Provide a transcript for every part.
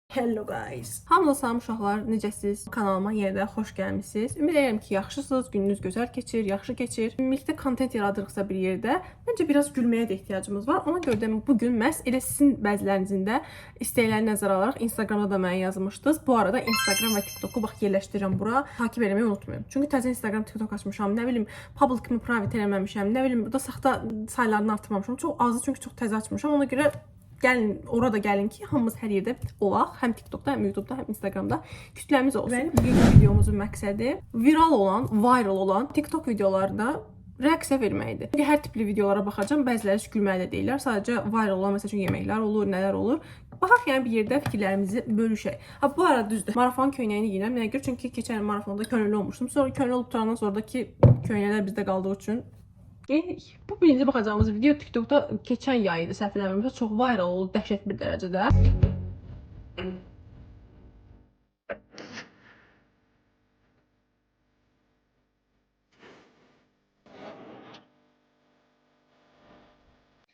Hello guys. Hamıza salam uşaqlar, necəsiz? Kanalıma yenidən xoş gəlmisiniz. Ümid edirəm ki, yaxşısınız, gününüz gözəl keçir, yaxşı keçir. Ümumilikdə kontent yaradırıqsa bir yerdə, məncə biraz gülməyə də ehtiyacımız var. Ona görə də bu gün məhz elə sizin bəzilərinizin də istəklərini nəzərə alaraq Instagramda da mənə yazmışdınız. Bu arada Instagram və TikToku bax yerləşdirirəm bura. Takib etməyi unutmayın. Çünki təzə Instagram, TikTok açmışam, nə bilim, public kimi private eləməmişəm, nə bilim, burada saxta saylarını artırmamışam. Çox azdır çünki çox təzə açmışam. Ona görə gəlin, orada gəlin ki, hamımız hər yerdə olaq. Həm TikTokda, həm YouTube'da, həm Instagramda kütləmiz olsun. Və bugünkü videomuzun məqsədi viral olan TikTok videolarında reaksiya verməkdir. Çünki hər tipli videolara baxacağam. Bəziləri heç gülməli də deyirlər. Sadəcə viral olan, məsəl üçün yeməklər olur, nələr olur. Baxaq, yəni bir yerdə fikirlərimizi bölüşək. Ha, bu arada düzdür. Marafon köynəyini giyirəm. Nəyə görə? Çünki keçən marafonda könüllü olmuşdum. Sonra könüllü olub tutandan sonradakı köynəklər bizdə qaldığı üçün bu birinci baxacağımız video TikTokda keçən yay idi, səhv eləmirəmsə, çox viral oldu, dəhşət bir dərəcədə.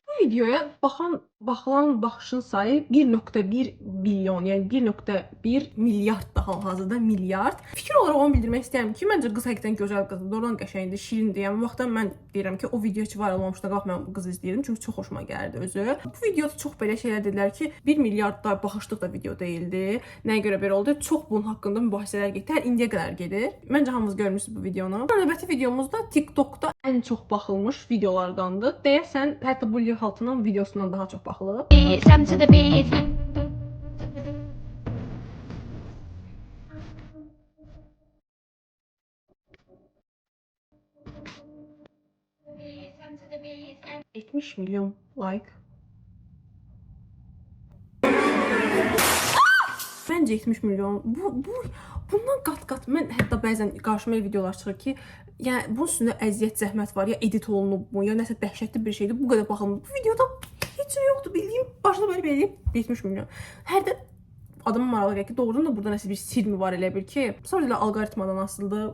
Bu videoya baxılan baxışın sayı 1.1 milyon, yəni 1.1 milyard da hal-hazırda milyard. Fikir olaraq onu bildirmək istəyirəm ki, məncə qız həqiqətən gözəl qızdır, doğrudan qəşəngdir, şirindir. Yəni bu vaxtdan mən deyirəm ki, o video heç viral olmamışdı, qalx mən bu qızı izləyirdim çünki çox xoşuma gəldi özü. Bu videoda çox belə şeylər dedilər ki, 1 milyard da baxışlıq da video deyildi. Nəyə görə belə oldu? Çox bunun haqqında mübahisələr getdi. Hər indiyə qədər gedir. Məncə hamınız görmüsünüz bu videonu. Növbəti videomuzda TikTokda ən çox baxılmış videolardandır. Deyəsən, hətta bu haltının videosundan daha çox baxılıb. Some to the beat. Some to the beat. 70 milyon like. Bence 70 milyon. Bundan qat-qat mən hətta bəzən qarşıma videolar çıxır ki, yəni bunun üstündə əziyyət, zəhmət var, ya edit olunub mu, ya nəsə dəhşətli bir şeydir. Bu qədər baxılmır. Bu videoda heç nə yoxdur, bildiyim başına belə eləyib 70 milyon. Hərdən adamın marağı gəlir ki, doğrudan da burada nəsə bir sir mi var elə bir ki, sonra da alqoritmadan asılıdır,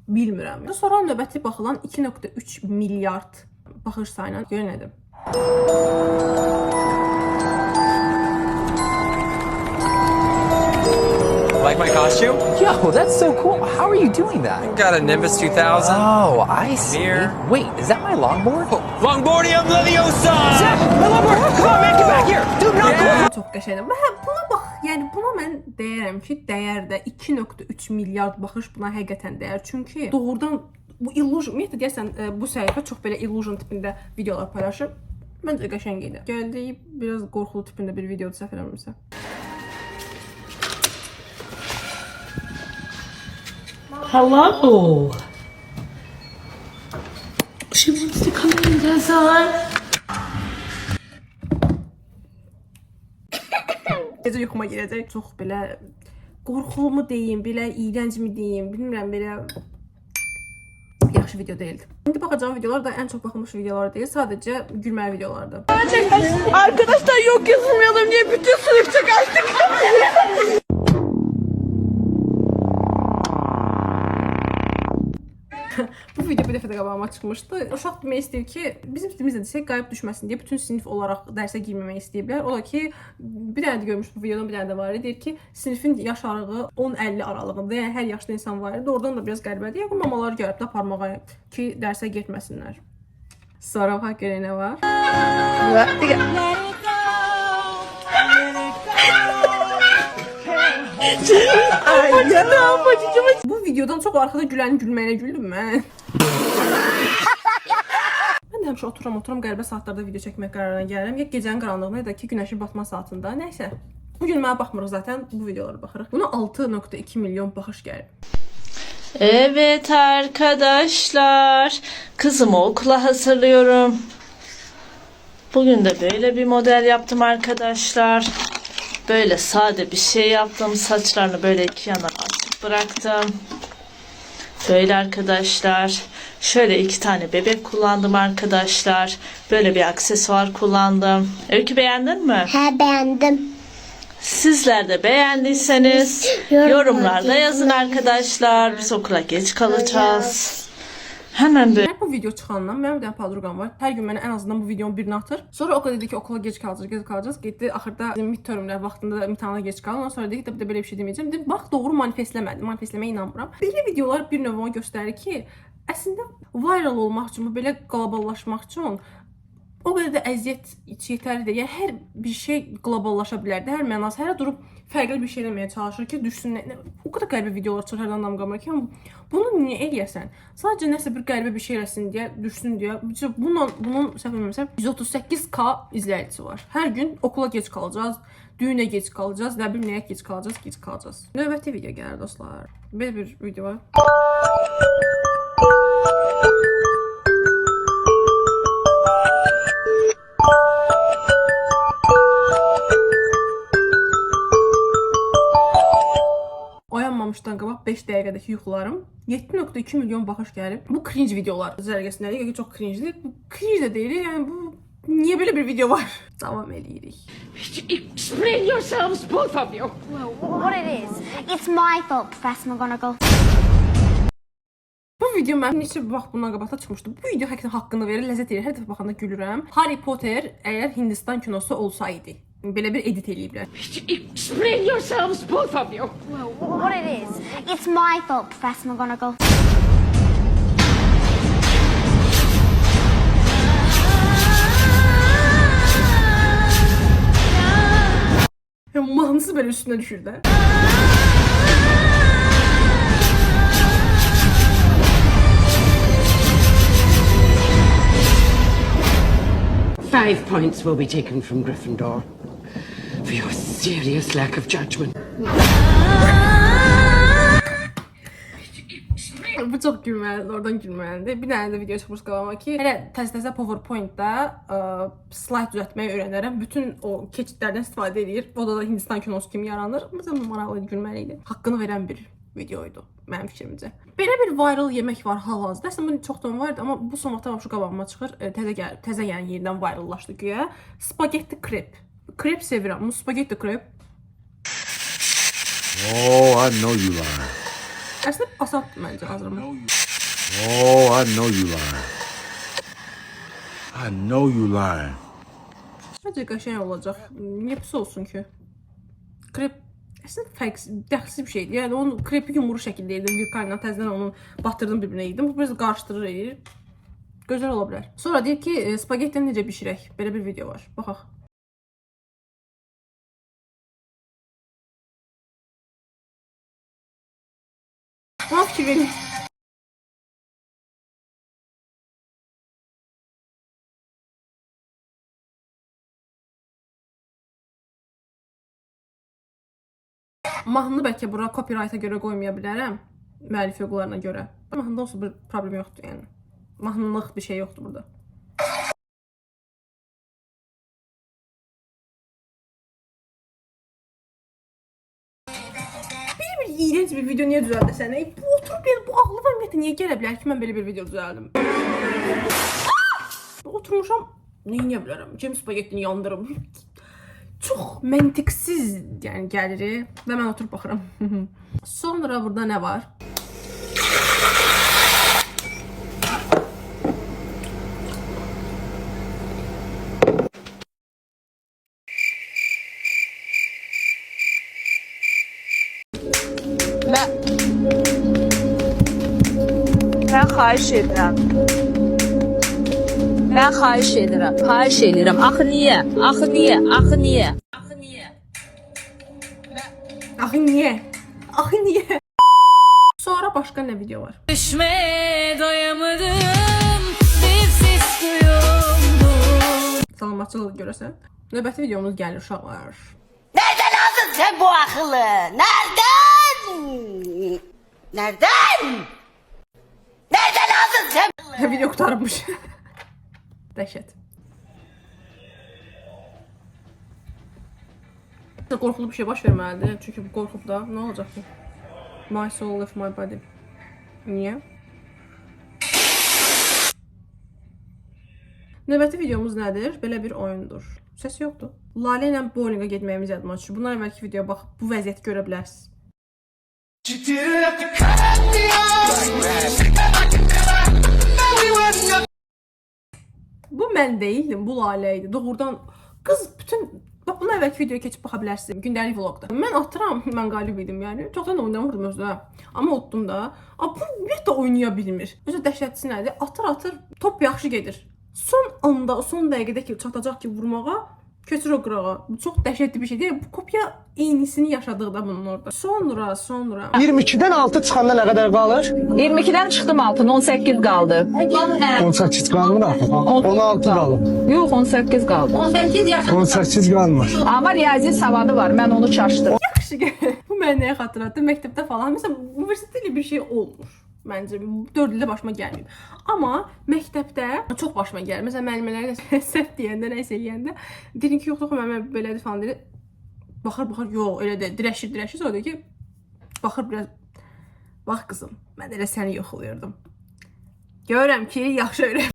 bilmirəm. Sonra növbəti baxılan 2.3 milyard baxış sayına görə nədir? Like my costume? Yo, that's so cool. How are you doing that? Got a Nimbus 2000. Oh, I see. Mirror. Wait, is that my longboard? Longboardium Leviosa! Zach, my longboard! Come on, man, get back here! Dude, not cool! Çox qəşəngdir. Və buna bax, yəni buna mən deyərəm ki, dəyər də 2.3 milyard baxış buna həqiqətən dəyər. Çünki doğrudan bu illusion, ümumiyyətlə deyəsən bu səhifə çox belə illusion tipində videolar paylaşır. Məncə qəşəng idi. Gəldiyi biraz qorxulu tipində bir videodur, səhv eləmirəmsə. Hello. She wants to come in, Dazan. Gecə yuxuma girəcək. Çox belə qorxulu mu deyim, belə iyrənc mi deyim, bilmirəm, belə yaxşı video deyildi. İndi baxacağım videolar da ən çox baxılmış videolar deyil, sadəcə gülməli videolardır. Arkadaşlar yok yazılmayalım diye bütün sınıf çıkarttık. Bu video bir dəfə də qabağıma çıxmışdı. Uşaq demək istəyir ki, bizim stilimizdə desək qayıb düşməsin deyə bütün sinif olaraq dərsə girməmək istəyiblər. O da ki, bir dənə də görmüş bu videodan bir dənə də var idi. Deyir ki, sinifin yaş aralığı 10-50 aralığında. Yəni hər yaşlı insan var idi. Oradan da biraz qəribədir. Yəqin mamalar gəlib də parmağa ki, dərsə getməsinlər. Sonra bax görə nə var? Bu videodan çox arxada gülənin gülməyinə güldüm mən. Mən də həmişə oturam qəribə saatlarda video çəkmək qərarına gəlirəm. Ya gecənin qaranlığında ya da ki, günəşin batma saatında. Nəysə. Bugün mənə baxmırıq zaten. Bu videolara baxırıq. Buna 6.2 milyon baxış gəlib. Evet arkadaşlar, kızımı okula hazırlıyorum. Bugün de böyle bir model yaptım arkadaşlar. Böyle sade bir şey yaptım. Saçlarını böyle iki yana açık bıraktım. Böyle arkadaşlar. Şöyle 2 tane bebek kullandım arkadaşlar. Böyle bir aksesuar kullandım. Öykü beğendin mi? Ha, beğendim. Sizler de beğendiyseniz yorumlarda yazın arkadaşlar. Biz okula geç kalacağız. Hemen böyle. Bu video çıxandan mənim bir dənə podruqam var. Hər gün mənə ən azından bu videonun birini atır. Sonra o qədər dedi ki, okula gec qalacağız. Getdi axırda bizim midtermlər vaxtında imtahana gec qaldı. Ondan sonra dedi ki, belə bir şey deməyəcəm. Dedim, bax doğru manifestləmədi. Manifestləməyə inanmıram. Belə videolar bir növ ona göstərir ki, əslində viral olmaq üçün, belə qloballaşmaq üçün o qədər də əziyyət yetərlidir. Yəni hər bir şey qloballaşa bilərdi. Hər mənası, hər durub fərqli bir şey eləməyə çalışır ki, düşsün. O qədər qəribə videolar çıxır hər adam qamır ki, bunu niyə eləyəsən? Sadəcə nəsə bir qəribə bir şey eləsin deyə, düşsün deyə. Bunun səhv etmirəmsə 138k izləyicisi var. Hər gün okula gec qalacağız, düyünə gec qalacağız, nə bilim nəyə gec qalacağız. Növbəti video gəlir dostlar. Belə bir video var. Oyanmamışdan qabaq 5 dəqiqədəki yuxularım 7.2 milyon baxış gəlib. Bu cringe videolar zərgəsindədir. Yəni çox cringe'dir. Bu cringe də deyil. Yəni bu niyə belə bir video var? Davam eləyirik. Explain yourselves, both of you. Well, what it is, it's my fault, Professor McGonagall. Bu video mənim neçə vaxt bundan qabaqda çıxmışdı. Bu video həqiqətən haqqını verir, ləzzət verir. Hər dəfə baxanda gülürəm. Harry Potter əgər Hindistan kinosu olsaydı. Belə bir edit eləyiblər. Explain yourselves, both of you. Well, what it is, it's my fault, Professor McGonagall. Mahnısı belə üstünə düşür də. Five points will be taken from Gryffindor for your serious lack of judgment. Bu çox gülməlidir, oradan gülməlidir. Bir dənə də video çıxmış qabağıma ki, hələ təzə-təzə PowerPoint-da slide düzəltməyi öyrənərəm. Bütün o keçidlərdən istifadə edir. O da Hindistan kinosu kimi yaranır. Məsələn, maraqlı, gülməli idi. Haqqını verən bir videoydu mənim fikrimcə. Belə bir viral yemək var hal-hazırda. Əslində bu çoxdan vardı, amma bu son vaxtda şu qabağıma çıxır. Təzə yəni yenidən virallaşdı güya. Spagetti krep. Krep sevirəm. Bu spagetti krep. Oh, I know you lying. Əslində asaddır məncə hazırlamaq. Oh, I know you lying. I know you lying. Məncə qəşəng olacaq. Niyə pis olsun ki? Krep əslində fərqsiz, dəxsiz bir şeydir. Yəni onu krepi yumru şəkildə yedim. Bir kaynağı təzədən onu batırdım bir-birinə yedim. Bu biraz qarışdırır edir. Gözəl ola bilər. Sonra deyir ki, spagettini necə bişirək? Belə bir video var. Baxaq. Ona fikir verin. Mahnını bəlkə bura copyright-a görə qoymaya bilərəm. Müəllif hüquqlarına görə. Mahnıda olsa bir problem yoxdur yəni. Mahnılıq bir şey yoxdur burada. Bir iğrenç bir video niyə düzəldi sənə? Bu oturub yəni bu ağlı və ümumiyyətlə niyə gələ bilər ki, mən belə bir video düzəldim? Oturmuşam, nə edə bilərəm? Cem spagettini yandırım. Çox məntiqsiz yəni gəlir və mən oturub baxıram. Sonra burada nə var? Mən xahiş edirəm. Xahiş edirəm. Axı niyə? Axı niyə? Sonra başqa nə video var? Düşmeye doyamadım. Dipsiz suyumdur. Salamatçılıq görəsən. Növbəti videomuz gəlir uşaqlar. Nereden aldın sen bu akıllı? Nereden? Nereden? Nereden aldın sen? Video qutarmış. Dəhşət. Qorxulu bir şey baş verməlidir. Çünki bu qorxub da nə olacaq ki? My soul left my body. Niyə? Növbəti videomuz nədir? Belə bir oyundur. Səs yoxdur. Lalə ilə bowlinga getməyimiz yadıma düşür. Bundan əvvəlki videoya bax, bu vəziyyəti görə bilərsiniz. You didn't have to cut me off. Bu mən deyildim, bu Lalə idi. Doğrudan qız bütün bax buna əvvəlki videoya keçib baxa bilərsən. Gündəlik vloqda. Mən atıram, mən qalib idim yəni. Çoxdan oynamırdım özdə. Amma utdum da. Amma bu ümumiyyətlə oynaya bilmir. Özü dəhşətlisi nədir? Atır, top yaxşı gedir. Son anda, son dəqiqədə ki, çatacaq ki vurmağa, köçür o qırağa. Bu çox dəhşətli bir şey deyil. Bu kopya eynisini yaşadıqda bunun orada. Sonra 22-dən 6 çıxanda nə qədər qalır? 22'den çıktım altın 18 kaldı. 18 qalmır axı. 16 qalır. Yok 18 kaldı. 18 qalmır. Ama riyazi savadı var ben onu çaştım. yaxşı gəlir. Bu mənə nəyə xatırlatdı? Məktəbdə falan. Məsələn, universitetdə elə bir şey olmur. Məncə 4 ildə başıma gəlməyib. Amma məktəbdə çox başıma gəlir. Məsələn, müəllimlər səhv deyəndə, nəsə eləyəndə deyir ki, yox, müəllimə belədir falan deyir. Baxır, yox, elə də dirəşir. Sonra deyir ki, baxır biraz. Bax qızım, mən elə səni yoxlayırdım. Görürəm ki, yaxşı öyrənmişsən.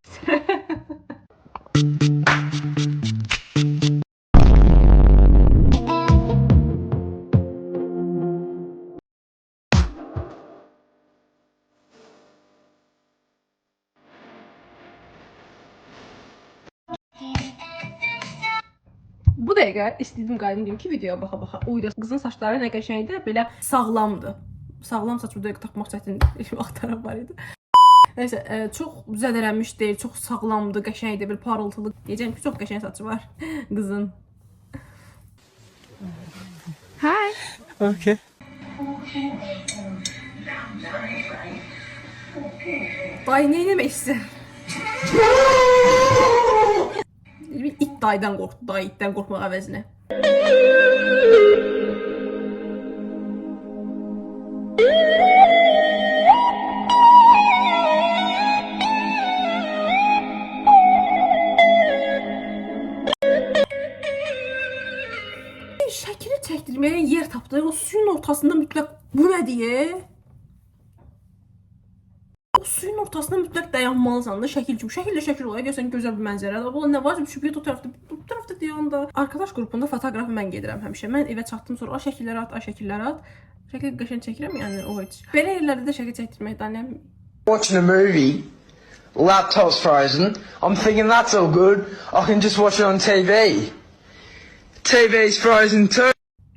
Bu dəqiqə istədim qayıdım deyim ki, videoya baxa. Uyda qızın saçları nə qəşəngdir, belə sağlamdır. Sağlam saç bu dəqiqə tapmaq çətin vaxtlar var idi. Nəysə, çox zədələnmiş deyil, çox sağlamdır, qəşəngdir, bir parıltılı. Deyəcəm ki, çox qəşəng saçı var qızın. Hi. Okay. Day nə etmək istəyir? Bir it daydan qorxdu, day itdən qorxmaq əvəzinə. Şəkili çəkdirməyə yer tapdı. O suyun ortasında mütləq bu nə deyə? O suyun ortasında mütləq dayanmalısan da şəkil kimi. Şəkil də şəkil olar. Görsən gözəl bir mənzərədir. Bu nə var? Şübhət o tərəfdə deyəndə. Arkadaş qrupunda fotoqrafı mən gedirəm həmişə. Mən evə çatdım sonra şəkilləri at, şəkilləri at. Şəkil qəşəng çəkirəm yəni o heç. Belə yerlərdə də şəkil çəkdirmək də nə? Watching a movie, laptop's frozen. I'm thinking that's all good. I can just watch it on TV. TV's frozen too.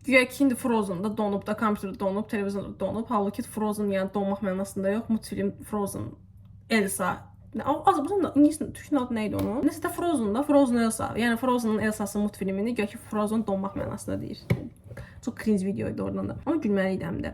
Güya ki, indi Frozen-da donub da, kompüter donub, televizor donub. Halbuki Frozen yəni donmaq mənasında yox. Multfilm Frozen Elsa. Azərbaycanda ingiliscə türkçə adı nə idi onun? Nəsə də Frozen-da, Frozen Elsa. Yəni Frozen-ın Elsası multfilmini güya ki, Frozen donmaq mənasında deyir. Çox cringe video idi oradan da. Amma gülməli idi həm də.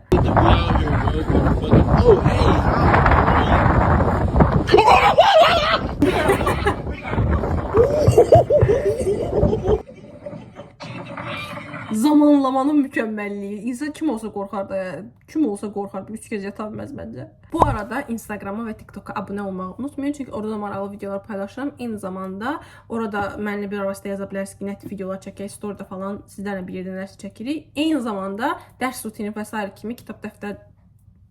Zamanlamanın mükəmməlliyi. İnsan kim olsa qorxar da, kim olsa qorxar. 3 gecə yata bilməz məncə. Bu arada Instagrama və TikToka abunə olmağı unutmayın. Çünki orada da maraqlı videolar paylaşıram. Eyni zamanda orada mənimlə bir arasında yaza bilərsiniz ki, net videolar çəkək, storyda falan sizlərlə bir yerdə nəsə çəkirik. Eyni zamanda dərs rutini və s. kimi kitab dəftər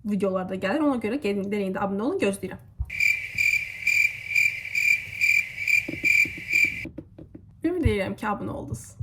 videolar da gəlir. Ona görə gedin də abunə olun, gözləyirəm. Ümid edirəm ki, abunə oldunuz.